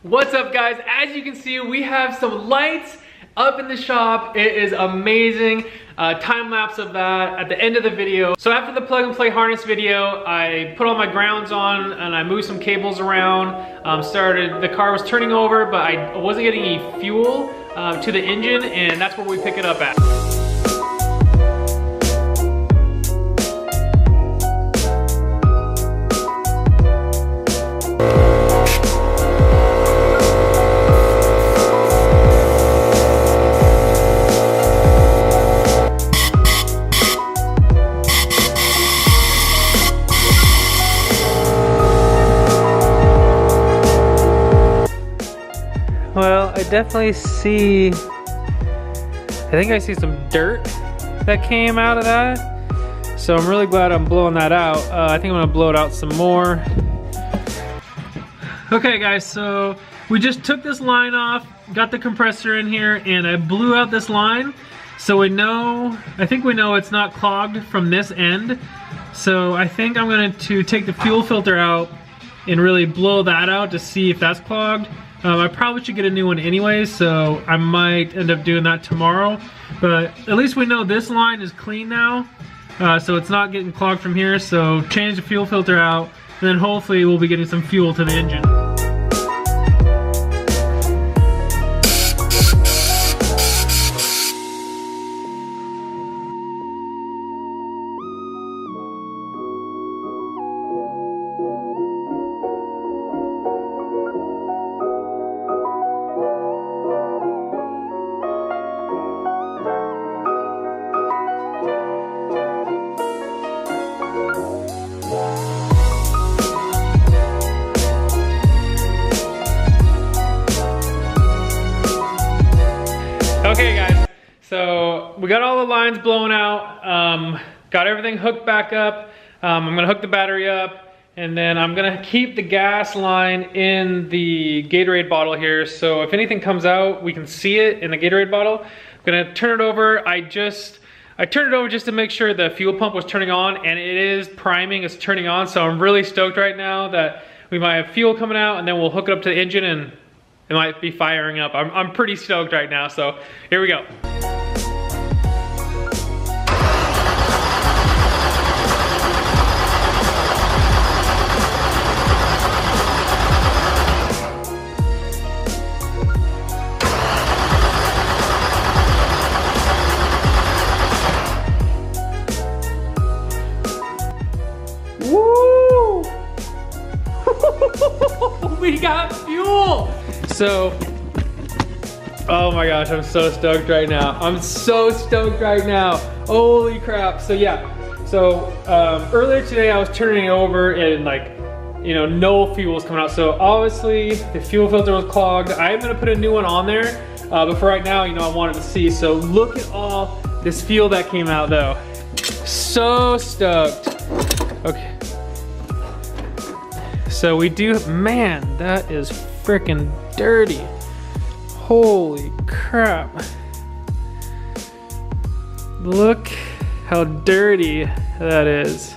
What's up, guys? As you can see, we have some lights up in the shop. It is amazing. Time lapse of that at the end of the video. So after the plug and play harness video, I put all my grounds on and I moved some cables around. The car was turning over, but I wasn't getting any fuel to the engine, and that's where we pick it up at. Well, I definitely see, I think I see some dirt that came out of that. So I'm really glad I'm blowing that out. I think I'm gonna blow it out some more. Okay guys, so we just took this line off, got the compressor in here, and I blew out this line. So we know, I think we know it's not clogged from this end. So I think I'm going to take the fuel filter out and really blow that out to see if that's clogged. I probably should get a new one anyway, so I might end up doing that tomorrow. But at least we know this line is clean now, so it's not getting clogged from here. So change the fuel filter out, and then hopefully we'll be getting some fuel to the engine. Okay guys, so we got all the lines blown out, got everything hooked back up. I'm gonna hook the battery up, and then I'm gonna keep the gas line in the Gatorade bottle here, so if anything comes out, we can see it in the Gatorade bottle. I'm gonna turn it over. I turned it over just to make sure the fuel pump was turning on, and it is priming, it's turning on, so I'm really stoked right now that we might have fuel coming out, and then we'll hook it up to the engine and it might be firing up. I'm pretty stoked right now, so here we go. Woo! We got fuel! So, oh my gosh, I'm so stoked right now. I'm so stoked right now. Holy crap. So yeah, so earlier today I was turning it over and no fuel was coming out. So obviously the fuel filter was clogged. I am gonna put a new one on there, but for right now, I wanted to see. So look at all this fuel that came out though. So stoked. Okay. So we do, man, that is freaking dirty. Holy crap. Look how dirty that is.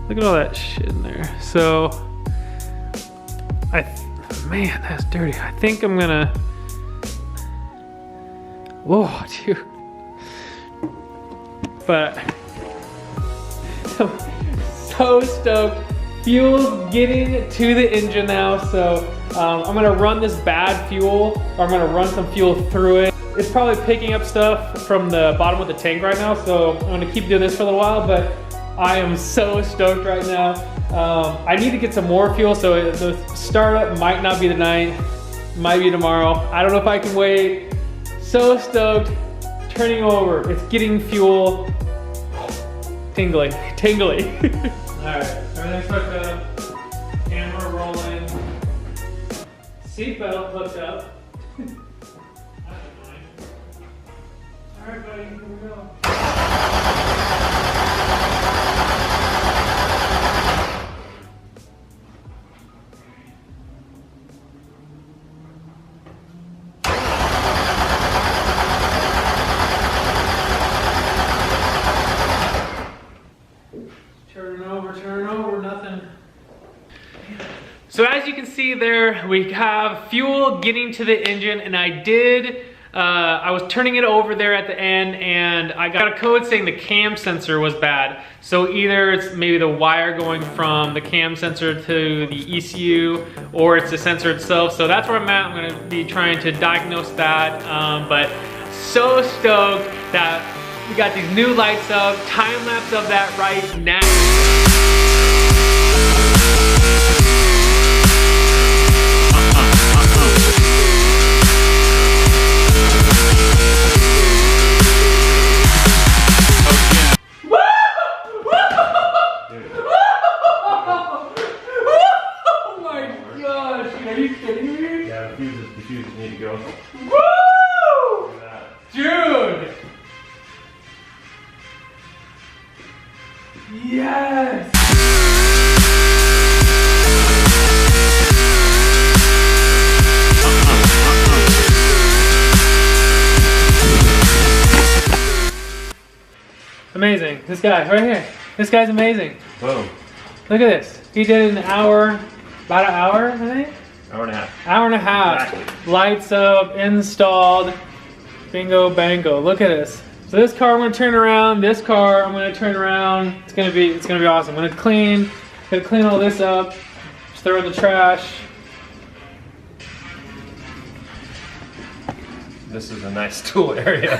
Look at all that shit in there. So, man, that's dirty. I think I'm gonna, whoa, dude. But, so stoked. Fuel's getting to the engine now, so I'm gonna run this bad fuel, or I'm gonna run some fuel through it. It's probably picking up stuff from the bottom of the tank right now, so I'm gonna keep doing this for a little while, but I am so stoked right now. I need to get some more fuel, so the startup might not be tonight, might be tomorrow. I don't know if I can wait. So stoked, turning over, it's getting fuel. Tingly, tingly. All right, everything's hooked up, camera rolling, seatbelt hooked up. All right, buddy, here we go. you can see there, we have fuel getting to the engine, and I was turning it over there at the end, and I got a code saying the cam sensor was bad. So either it's maybe the wire going from the cam sensor to the ECU, or it's the sensor itself. So that's where I'm at. I'm gonna be trying to diagnose that. But so stoked that we got these new lights up, time lapse of that right now. Are you kidding me? Yeah, the fuses need to go. Woo! Dude! Yes! Amazing. This guy right here. This guy's amazing. Boom. Look at this. He did it in an hour, about an hour, I think? Hour and a half. Hour and a half. Exactly. Lights up, installed. Bingo bango. Look at this. So this car I'm gonna turn around. This car I'm gonna turn around. It's gonna be awesome. I'm gonna clean all this up. Just throw it in the trash. This is a nice tool area.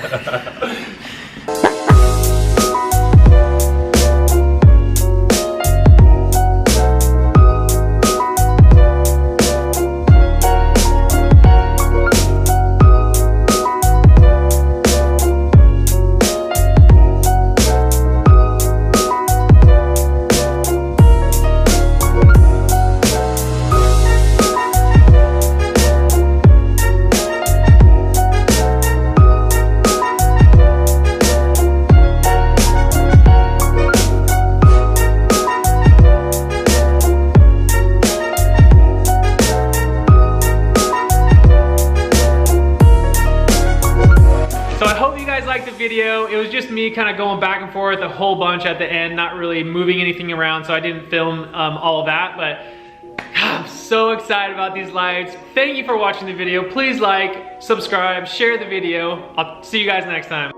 Video. It was just me kind of going back and forth a whole bunch at the end, not really moving anything around, so I didn't film all of that, but I'm so excited about these lights. Thank you for watching the video. Please like, subscribe, share the video. I'll see you guys next time.